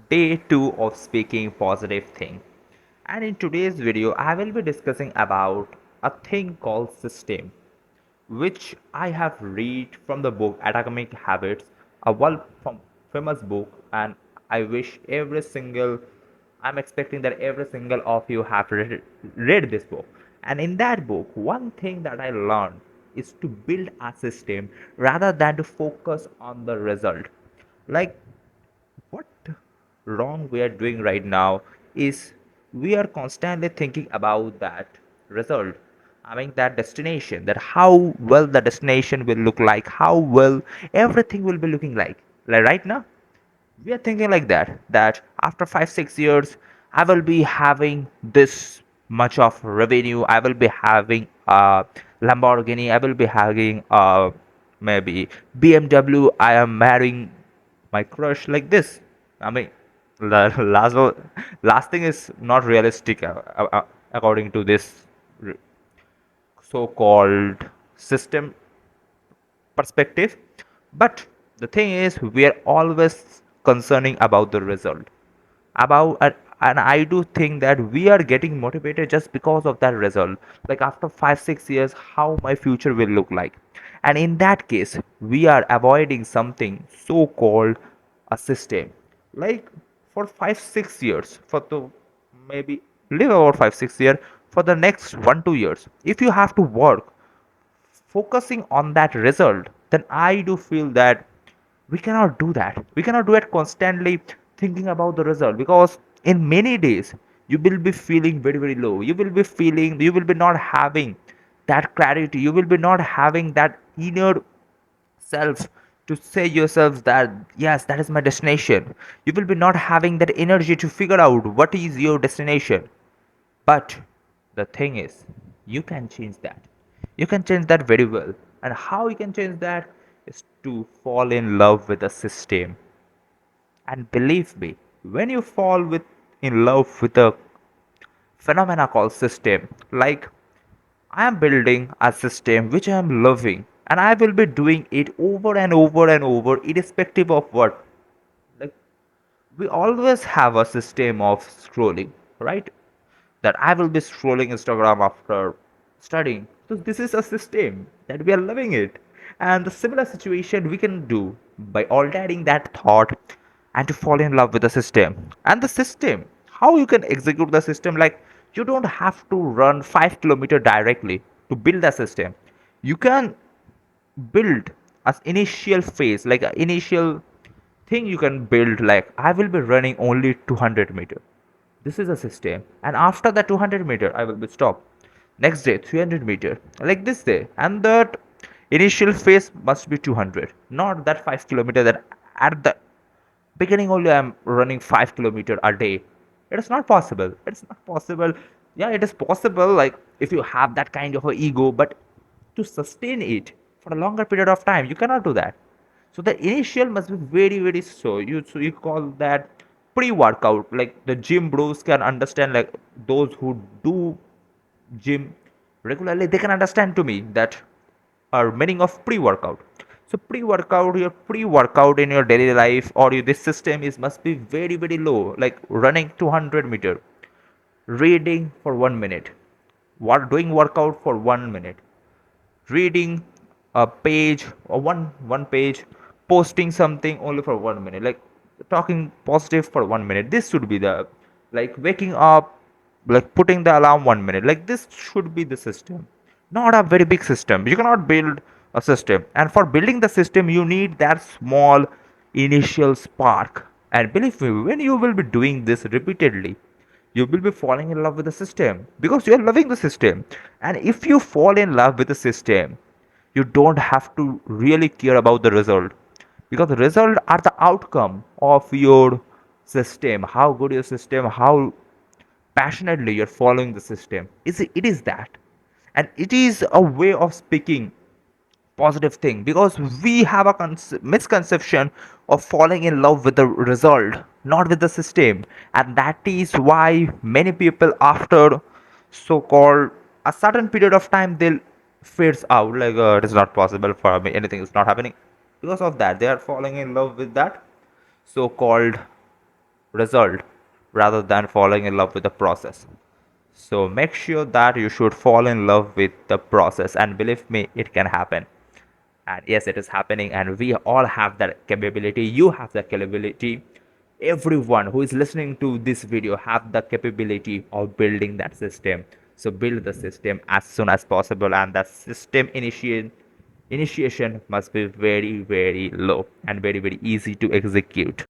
Day 2 of speaking positive thing. And in today's video, I will be discussing about a thing called system, which I have read from the book Atomic Habits, a world famous book, and I wish I'm expecting that every single of you have read this book. And in that book, one thing that I learned is to build a system rather than to focus on the result. Like what wrong we are doing right now is we are constantly thinking about that result. I mean that destination, that how well the destination will look like, how well everything will be looking like right now we are thinking like that after 5 6 years I will be having this much of revenue, I will be having a Lamborghini, I will be having maybe BMW, I am marrying my crush like this. I mean last thing is not realistic according to this so-called system perspective. But the thing is we are always concerning about the result about and I do think that we are getting motivated just because of that result, like after 5 6 years how my future will look like. And in that case we are avoiding something so called a system. Like for 5 6 years, for the maybe live over 5 6 years, for the next 1 2 years if you have to work focusing on that result, then I do feel that we cannot do that. We cannot do it constantly thinking about the result, because in many days you will be feeling very low. You will be feeling, you will be not having that clarity. You will be not having that inner self to say yourself that yes, that is my destination. You will be not having that energy to figure out what is your destination. But the thing is, you can change that. You can change that very well. And how you can change that is to fall in love with the system. And believe me, when you fall in love with a phenomena called system, like I am building a system which I am loving, and I will be doing it over and over and over, irrespective of what. Like we always have a system of scrolling, right? That I will be scrolling Instagram after studying. So this is a system that we are loving it. And the similar situation we can do by altering that thought and to fall in love with the system. And the system, how you can execute the system, like you don't have to run 5 kilometers directly to build the system. You can build as initial phase, like an initial thing you can build, like I will be running only 200 meters. This is a system. And after the 200 meter, I will be stopped. Next day, 300 meter. Like this day. And that initial phase must be 200. Not that 5 kilometer that at the beginning only I'm running 5 kilometer a day. It is not possible. It's not possible. Yeah, it is possible, like if you have that kind of a ego, but to sustain it for a longer period of time, you cannot do that. So the initial must be very slow. You call that pre-workout. Like the gym bros can understand, like those who do gym regularly, they can understand to me that are meaning of pre-workout. So pre-workout, your pre-workout in your daily life or this system is must be very low, like running 200 meter, reading for 1 minute, what doing workout for 1 minute, reading a page or one page, posting something only for 1 minute, like talking positive for 1 minute. This should be the, like waking up, like putting the alarm 1 minute, like this should be the system. Not a very big system. You cannot build a system, and for building the system you need that small initial spark. And believe me, when you will be doing this repeatedly, you will be falling in love with the system because you are loving the system. And if you fall in love with the system, you don't have to really care about the result, because the result are the outcome of your system, how good your system, how passionately you're following the system. It is that. And it is a way of speaking positive thing, because we have a misconception of falling in love with the result, not with the system. And that is why many people after so-called a certain period of time they'll fades out, like it is not possible for me, anything is not happening. Because of that they are falling in love with that so-called result rather than falling in love with the process. So make sure that you should fall in love with the process, and believe me, it can happen. And yes, it is happening, and we all have that capability. You have that capability. Everyone who is listening to this video have the capability of building that system. So build the system as soon as possible, and the system initiation must be very, very low and very, very easy to execute.